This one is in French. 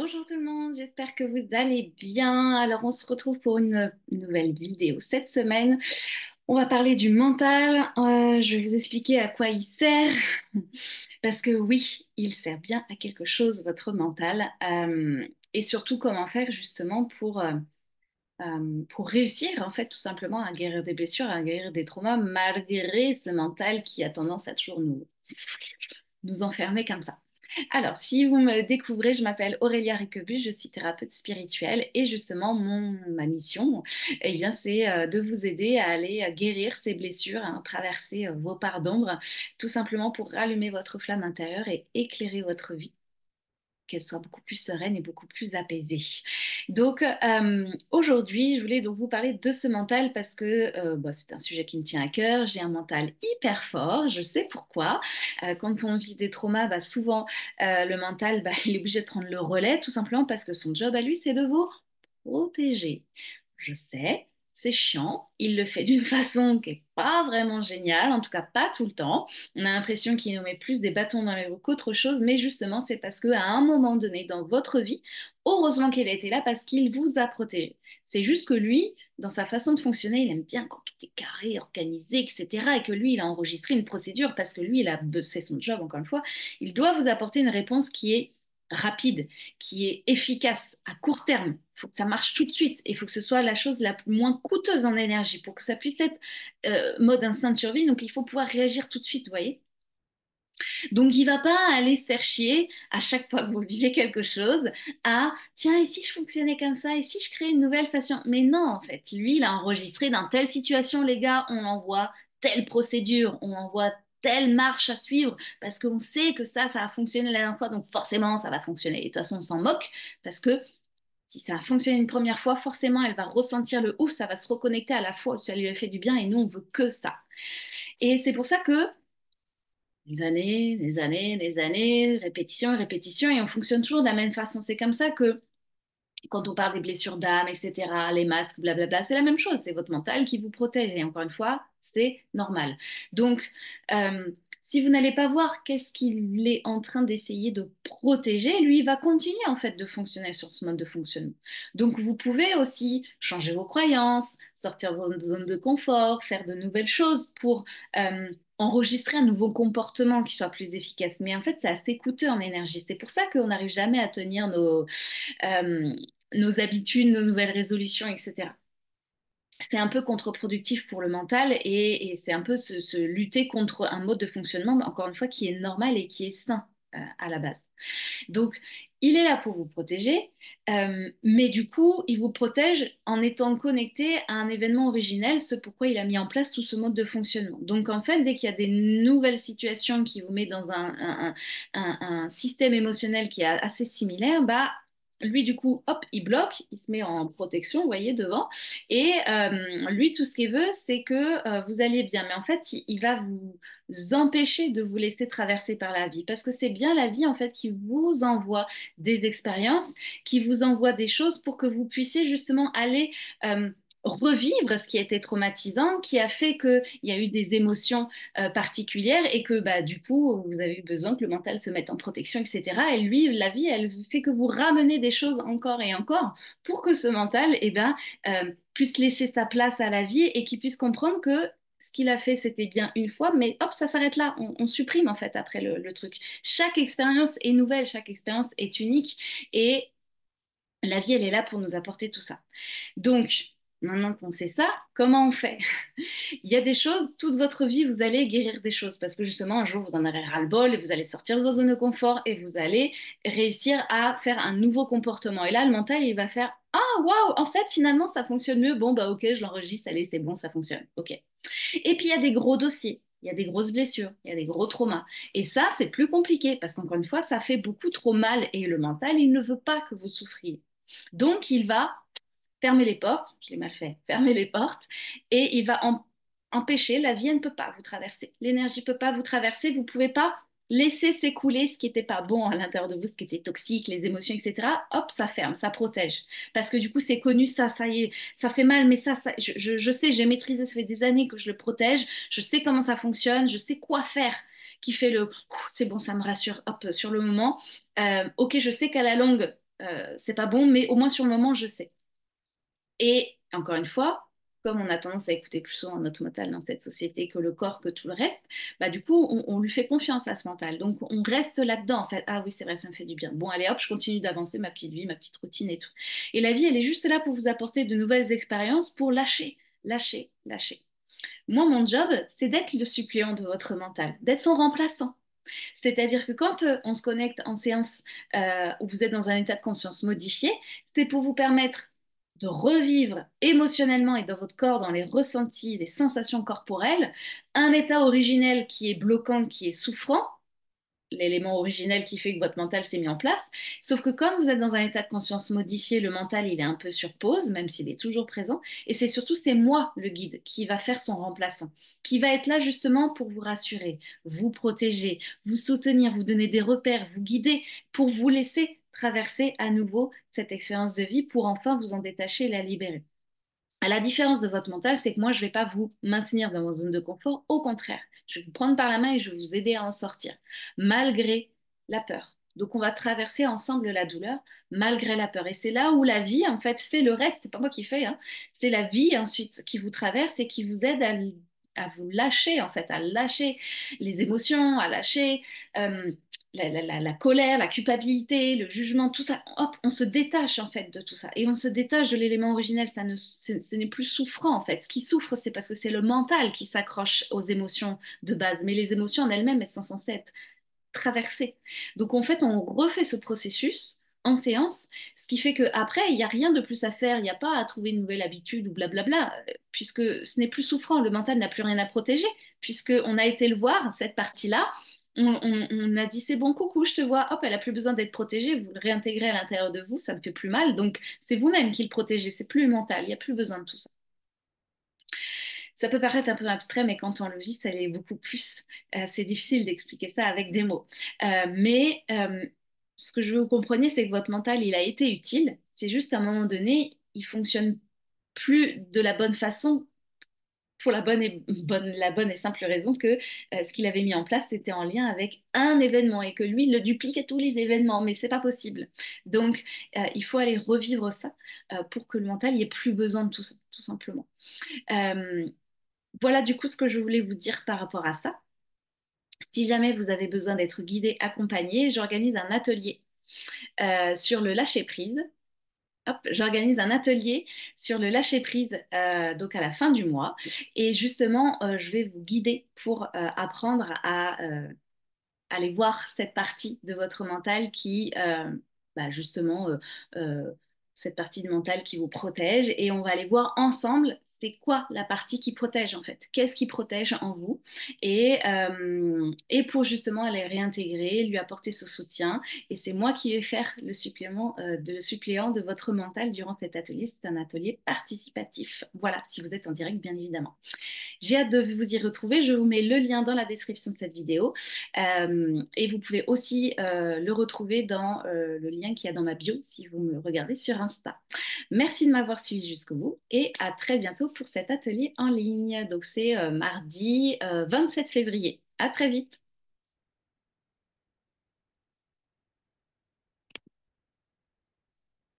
Bonjour tout le monde, j'espère que vous allez bien. Alors on se retrouve pour une nouvelle vidéo. Cette semaine, on va parler du mental. Je vais vous expliquer à quoi il sert. Parce que oui, il sert bien à quelque chose, votre mental. Et surtout comment faire justement pour réussir en fait tout simplement à guérir des blessures, à guérir des traumas, malgré ce mental qui a tendance à toujours nous enfermer comme ça. Alors, si vous me découvrez, je m'appelle Aurélia Riquebu, je suis thérapeute spirituelle et justement, ma mission, eh bien, c'est de vous aider à aller guérir ces blessures, à traverser vos parts d'ombre, tout simplement pour rallumer votre flamme intérieure et éclairer votre vie, qu'elle soit beaucoup plus sereine et beaucoup plus apaisée. Donc aujourd'hui, je voulais donc vous parler de ce mental parce que c'est un sujet qui me tient à cœur. J'ai un mental hyper fort, je sais pourquoi. Quand on vit des traumas, souvent le mental, il est obligé de prendre le relais, tout simplement parce que son job à lui, c'est de vous protéger. Je sais, c'est chiant. Il le fait d'une façon qui n'est pas vraiment géniale, en tout cas pas tout le temps. On a l'impression qu'il nous met plus des bâtons dans les roues qu'autre chose, mais justement, c'est parce qu'à un moment donné dans votre vie, heureusement qu'il a été là parce qu'il vous a protégé. C'est juste que lui, dans sa façon de fonctionner, il aime bien quand tout est carré, organisé, etc. Et que lui, il a enregistré une procédure parce que lui, c'est son job, encore une fois. Il doit vous apporter une réponse qui est rapide, qui est efficace à court terme. Il faut que ça marche tout de suite et il faut que ce soit la chose la moins coûteuse en énergie pour que ça puisse être mode instinct de survie. Donc il faut pouvoir réagir tout de suite, vous voyez. Donc il va pas aller se faire chier à chaque fois que vous vivez quelque chose à tiens, et si je fonctionnais comme ça, et si je créais une nouvelle façon. Mais non, en fait, lui, il a enregistré dans telle situation, les gars, on envoie telle procédure, on envoie telle marche à suivre parce qu'on sait que ça a fonctionné la dernière fois, donc forcément ça va fonctionner. Et de toute façon, on s'en moque parce que si ça a fonctionné une première fois, forcément elle va ressentir le ouf, ça va se reconnecter à la fois où ça lui a fait du bien et nous on veut que ça. Et c'est pour ça que des années, répétition, répétition, et on fonctionne toujours de la même façon. C'est comme ça que quand on parle des blessures d'âme, etc., les masques, blablabla, c'est la même chose. C'est votre mental qui vous protège. Et encore une fois, c'est normal. Donc, si vous n'allez pas voir qu'est-ce qu'il est en train d'essayer de protéger, lui, il va continuer en fait de fonctionner sur ce mode de fonctionnement. Donc, vous pouvez aussi changer vos croyances, sortir de votre zone de confort, faire de nouvelles choses pour enregistrer un nouveau comportement qui soit plus efficace. Mais en fait, c'est assez coûteux en énergie. C'est pour ça qu'on n'arrive jamais à tenir euh, nos habitudes, nos nouvelles résolutions, etc. C'est un peu contre-productif pour le mental et c'est un peu se lutter contre un mode de fonctionnement, encore une fois, qui est normal et qui est sain à la base. Donc, il est là pour vous protéger, mais du coup, il vous protège en étant connecté à un événement originel, ce pourquoi il a mis en place tout ce mode de fonctionnement. Donc, en fait, dès qu'il y a des nouvelles situations qui vous mettent dans un système émotionnel qui est assez similaire, lui, du coup, hop, il bloque, il se met en protection, vous voyez, devant. Et lui, tout ce qu'il veut, c'est que vous alliez bien. Mais en fait, il va vous empêcher de vous laisser traverser par la vie. Parce que c'est bien la vie, en fait, qui vous envoie des expériences, qui vous envoie des choses pour que vous puissiez justement aller revivre ce qui a été traumatisant, qui a fait qu'il y a eu des émotions particulières et que du coup, vous avez eu besoin que le mental se mette en protection, etc. Et lui, la vie, elle fait que vous ramenez des choses encore et encore pour que ce mental, puisse laisser sa place à la vie et qu'il puisse comprendre que ce qu'il a fait, c'était bien une fois, mais hop, ça s'arrête là. On supprime en fait après le truc. Chaque expérience est nouvelle, chaque expérience est unique et la vie, elle est là pour nous apporter tout ça. Donc, maintenant qu'on sait ça, comment on fait? Il y a des choses, toute votre vie, vous allez guérir des choses parce que justement, un jour, vous en aurez ras-le-bol et vous allez sortir de vos zones de confort et vous allez réussir à faire un nouveau comportement. Et là, le mental, il va faire ah, waouh, en fait, finalement, ça fonctionne mieux. Bon, ok, je l'enregistre, allez, c'est bon, ça fonctionne. Ok. Et puis, il y a des gros dossiers. Il y a des grosses blessures, il y a des gros traumas. Et ça, c'est plus compliqué parce qu'encore une fois, ça fait beaucoup trop mal et le mental, il ne veut pas que vous souffriez. Donc, il va fermer les portes, je l'ai mal fait, fermer les portes, et il va empêcher, la vie, elle ne peut pas vous traverser. L'énergie ne peut pas vous traverser, vous ne pouvez pas laisser s'écouler ce qui n'était pas bon à l'intérieur de vous, ce qui était toxique, les émotions, etc. Hop, ça ferme, ça protège. Parce que du coup, c'est connu, ça y est, ça fait mal, mais je sais, j'ai maîtrisé, ça fait des années que je le protège, je sais comment ça fonctionne, je sais quoi faire qui fait le c'est bon, ça me rassure, hop, sur le moment. Ok, je sais qu'à la longue, c'est pas bon, mais au moins sur le moment, je sais. Et encore une fois, comme on a tendance à écouter plus souvent notre mental dans cette société que le corps, que tout le reste, bah du coup, on lui fait confiance à ce mental. Donc, on reste là-dedans, en fait. Ah oui, c'est vrai, ça me fait du bien. Bon, allez, hop, je continue d'avancer ma petite vie, ma petite routine et tout. Et la vie, elle est juste là pour vous apporter de nouvelles expériences, pour lâcher, lâcher, lâcher. Moi, mon job, c'est d'être le suppléant de votre mental, d'être son remplaçant. C'est-à-dire que quand on se connecte en séance où vous êtes dans un état de conscience modifié, c'est pour vous permettre de revivre émotionnellement et dans votre corps, dans les ressentis, les sensations corporelles, un état originel qui est bloquant, qui est souffrant, l'élément originel qui fait que votre mental s'est mis en place. Sauf que comme vous êtes dans un état de conscience modifié, le mental, il est un peu sur pause, même s'il est toujours présent. Et c'est surtout, c'est moi, le guide, qui va faire son remplaçant, qui va être là justement pour vous rassurer, vous protéger, vous soutenir, vous donner des repères, vous guider, pour vous laisser traverser à nouveau cette expérience de vie pour enfin vous en détacher et la libérer. À la différence de votre mental, c'est que moi, je ne vais pas vous maintenir dans votre zone de confort. Au contraire, je vais vous prendre par la main et je vais vous aider à en sortir, malgré la peur. Donc, on va traverser ensemble la douleur, malgré la peur. Et c'est là où la vie, en fait, fait le reste. C'est pas moi qui fais, hein. C'est la vie, ensuite, qui vous traverse et qui vous aide à vous lâcher, en fait, à lâcher les émotions, à lâcher euh, la colère, la culpabilité, le jugement, tout ça, hop, on se détache en fait de tout ça. Et on se détache de l'élément originel, ce n'est plus souffrant en fait. Ce qui souffre, c'est parce que c'est le mental qui s'accroche aux émotions de base. Mais les émotions en elles-mêmes, elles sont censées être traversées. Donc en fait, on refait ce processus en séance, ce qui fait qu'après, il n'y a rien de plus à faire, il n'y a pas à trouver une nouvelle habitude ou blablabla, puisque ce n'est plus souffrant, le mental n'a plus rien à protéger, puisqu'on a été le voir, cette partie-là, on a dit c'est bon, coucou, je te vois, hop, elle a plus besoin d'être protégée, vous le réintégrez à l'intérieur de vous, ça ne fait plus mal, donc c'est vous-même qui le protégez, c'est plus le mental, il n'y a plus besoin de tout ça. Ça peut paraître un peu abstrait, mais quand on le vit, ça l'est beaucoup plus. C'est difficile d'expliquer ça avec des mots. Mais ce que je veux que vous compreniez, c'est que votre mental, il a été utile, c'est juste qu'à un moment donné, il fonctionne plus de la bonne façon pour la bonne et simple raison que ce qu'il avait mis en place, c'était en lien avec un événement et que lui, il le duplique à tous les événements, mais c'est pas possible. Donc, il faut aller revivre ça pour que le mental n'y ait plus besoin de tout ça, tout simplement. Euh, voilà du coup ce que je voulais vous dire par rapport à ça. Si jamais vous avez besoin d'être guidé, accompagné, j'organise un atelier sur le lâcher-prise. Hop, j'organise un atelier sur le lâcher-prise donc à la fin du mois et justement je vais vous guider pour apprendre à aller voir cette partie de votre mental qui bah, justement euh, cette partie de mental qui vous protège et on va aller voir ensemble c'est quoi la partie qui protège en fait, qu'est-ce qui protège en vous et pour justement aller réintégrer, lui apporter ce soutien et c'est moi qui vais faire le supplément le suppléant de votre mental durant cet atelier. C'est un atelier participatif. Voilà, si vous êtes en direct, bien évidemment. J'ai hâte de vous y retrouver. Je vous mets le lien dans la description de cette vidéo. Et vous pouvez aussi le retrouver dans le lien qu'il y a dans ma bio si vous me regardez sur Insta. Merci de m'avoir suivi jusqu'au bout et à très bientôt pour cet atelier en ligne. Donc c'est mardi 27 février. À très vite.